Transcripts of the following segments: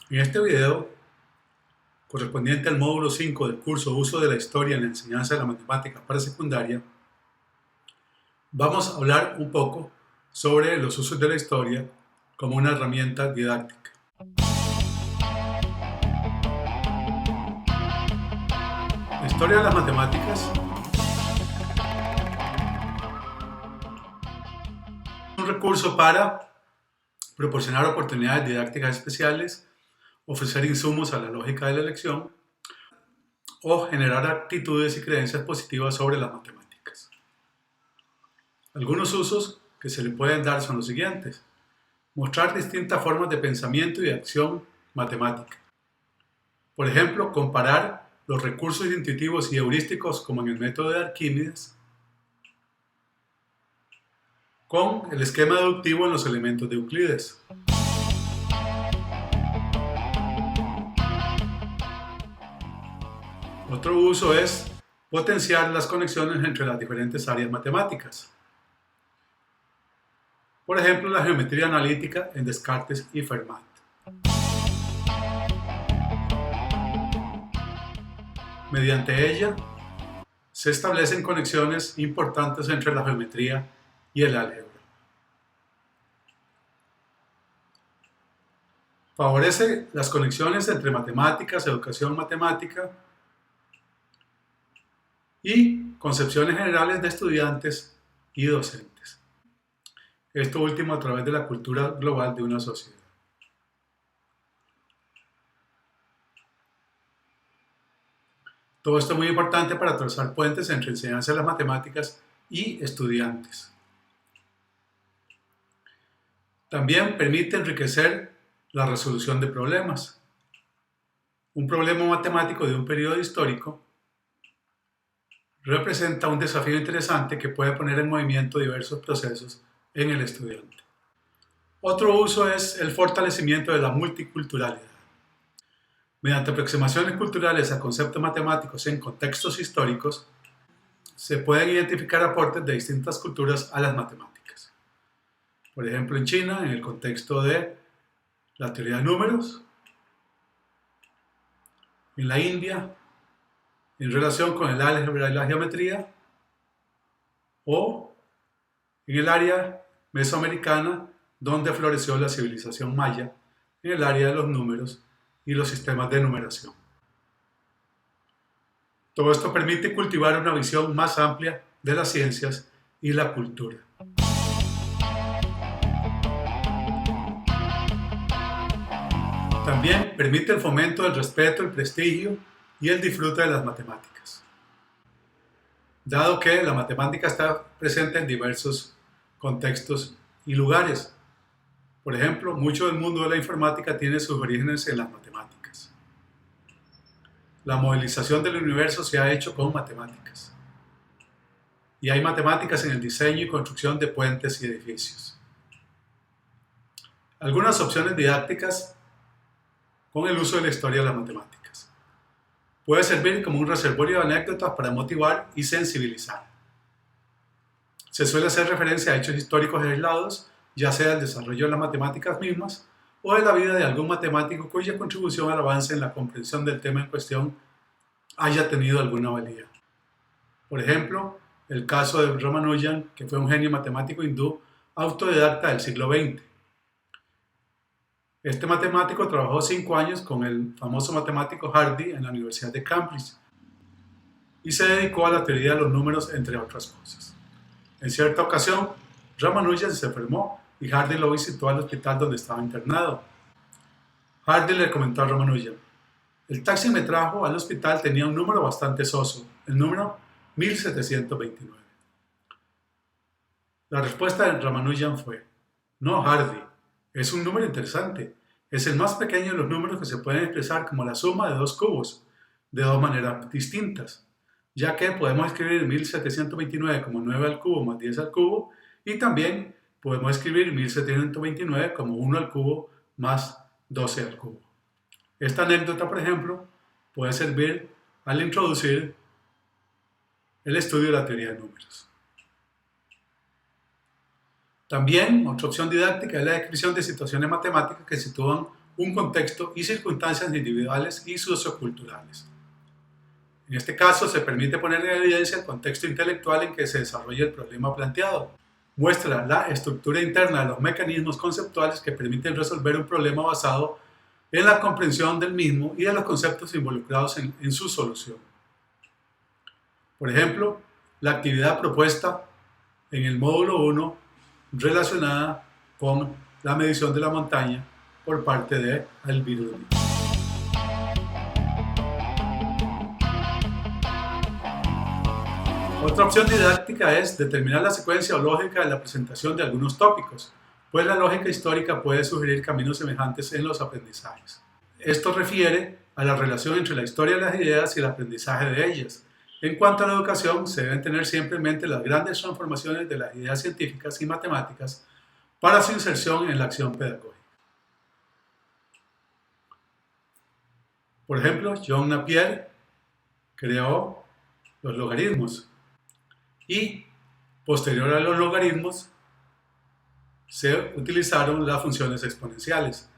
En este video, correspondiente al módulo 5 del curso Uso de la Historia en la Enseñanza de la Matemática para Secundaria, vamos a hablar un poco sobre los usos de la historia como una herramienta didáctica. La historia de las matemáticas es un recurso para proporcionar oportunidades didácticas especiales, ofrecer insumos a la lógica de la elección o generar actitudes y creencias positivas sobre las matemáticas. Algunos usos que se le pueden dar son los siguientes: mostrar distintas formas de pensamiento y de acción matemática. Por ejemplo, comparar los recursos intuitivos y heurísticos, como en el método de Arquímedes, con el esquema deductivo en los elementos de Euclides. Otro uso es potenciar las conexiones entre las diferentes áreas matemáticas. Por ejemplo, la geometría analítica en Descartes y Fermat. Mediante ella, se establecen conexiones importantes entre la geometría y el álgebra. Favorece las conexiones entre matemáticas, educación matemática y concepciones generales de estudiantes y docentes. Esto último a través de la cultura global de una sociedad. Todo esto es muy importante para trazar puentes entre enseñanza de las matemáticas y estudiantes. También permite enriquecer la resolución de problemas. Un problema matemático de un periodo histórico representa un desafío interesante que puede poner en movimiento diversos procesos en el estudiante. Otro uso es el fortalecimiento de la multiculturalidad. Mediante aproximaciones culturales a conceptos matemáticos en contextos históricos, se pueden identificar aportes de distintas culturas a las matemáticas. Por ejemplo, en China, en el contexto de la teoría de números; en la India, en relación con el álgebra y la geometría; o en el área mesoamericana, donde floreció la civilización maya, en el área de los números y los sistemas de numeración. Todo esto permite cultivar una visión más amplia de las ciencias y la cultura. También permite el fomento del respeto, el prestigio y el disfrute de las matemáticas, dado que la matemática está presente en diversos contextos y lugares. Por ejemplo, mucho del mundo de la informática tiene sus orígenes en las matemáticas. La modelización del universo se ha hecho con matemáticas. Y hay matemáticas en el diseño y construcción de puentes y edificios. Algunas opciones didácticas con el uso de la historia de las matemáticas. Puede servir como un reservorio de anécdotas para motivar y sensibilizar. Se suele hacer referencia a hechos históricos aislados, ya sea el desarrollo de las matemáticas mismas o de la vida de algún matemático cuya contribución al avance en la comprensión del tema en cuestión haya tenido alguna valía. Por ejemplo, el caso de Ramanujan, que fue un genio matemático hindú autodidacta del siglo XX. Este matemático trabajó 5 años con el famoso matemático Hardy en la Universidad de Cambridge y se dedicó a la teoría de los números, entre otras cosas. En cierta ocasión, Ramanujan se enfermó y Hardy lo visitó al hospital donde estaba internado. Hardy le comentó a Ramanujan: el taxi me trajo al hospital tenía un número bastante soso, el número 1729. La respuesta de Ramanujan fue: no, Hardy, es un número interesante. Es el más pequeño de los números que se pueden expresar como la suma de dos cubos, de dos maneras distintas, ya que podemos escribir 1729 como 9 al cubo más 10 al cubo, y también podemos escribir 1729 como 1 al cubo más 12 al cubo. Esta anécdota, por ejemplo, puede servir al introducir el estudio de la teoría de números. También, otra opción didáctica es la descripción de situaciones matemáticas que sitúan un contexto y circunstancias individuales y socioculturales. En este caso, se permite poner en evidencia el contexto intelectual en que se desarrolla el problema planteado. Muestra la estructura interna de los mecanismos conceptuales que permiten resolver un problema basado en la comprensión del mismo y de los conceptos involucrados en su solución. Por ejemplo, la actividad propuesta en el módulo 1 relacionada con la medición de la montaña por parte de Al-Biruni. Otra opción didáctica es determinar la secuencia o lógica de la presentación de algunos tópicos, pues la lógica histórica puede sugerir caminos semejantes en los aprendizajes. Esto refiere a la relación entre la historia de las ideas y el aprendizaje de ellas. En cuanto a la educación, se deben tener siempre en mente las grandes transformaciones de las ideas científicas y matemáticas para su inserción en la acción pedagógica. Por ejemplo, John Napier creó los logaritmos y, posterior a los logaritmos, se utilizaron las funciones exponenciales,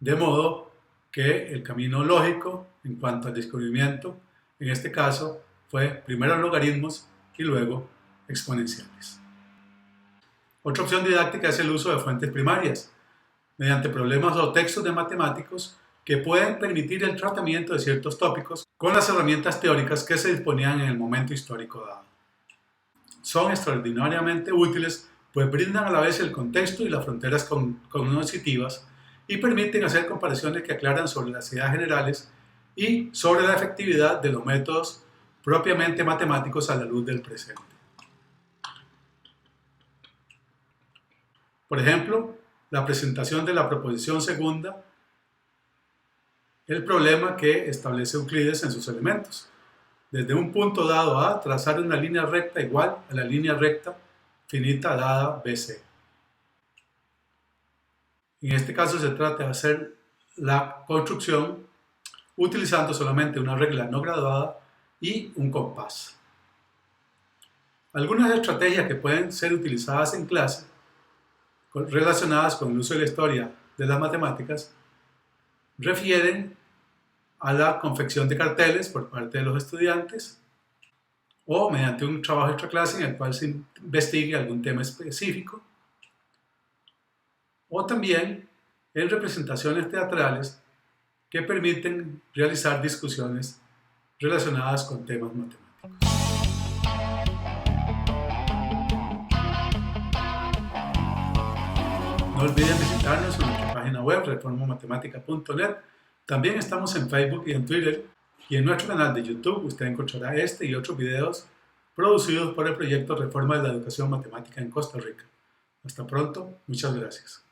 de modo que el camino lógico en cuanto al descubrimiento, en este caso, fue primero logaritmos y luego exponenciales. Otra opción didáctica es el uso de fuentes primarias, mediante problemas o textos de matemáticos que pueden permitir el tratamiento de ciertos tópicos con las herramientas teóricas que se disponían en el momento histórico dado. Son extraordinariamente útiles, pues brindan a la vez el contexto y las fronteras cognitivas y permiten hacer comparaciones que aclaran sobre las ideas generales y sobre la efectividad de los métodos propiamente matemáticos a la luz del presente. Por ejemplo, la presentación de la proposición segunda, el problema que establece Euclides en sus elementos. Desde un punto dado A, trazar una línea recta igual a la línea recta finita dada BC. En este caso se trata de hacer la construcción utilizando solamente una regla no graduada y un compás. Algunas estrategias que pueden ser utilizadas en clase relacionadas con el uso de la historia de las matemáticas refieren a la confección de carteles por parte de los estudiantes o mediante un trabajo extraclase en el cual se investigue algún tema específico, o también en representaciones teatrales que permiten realizar discusiones relacionadas con temas matemáticos. No olviden visitarnos en nuestra página web reformamatemática.net. También estamos en Facebook y en Twitter, y en nuestro canal de YouTube usted encontrará este y otros videos producidos por el proyecto Reforma de la Educación Matemática en Costa Rica. Hasta pronto, muchas gracias.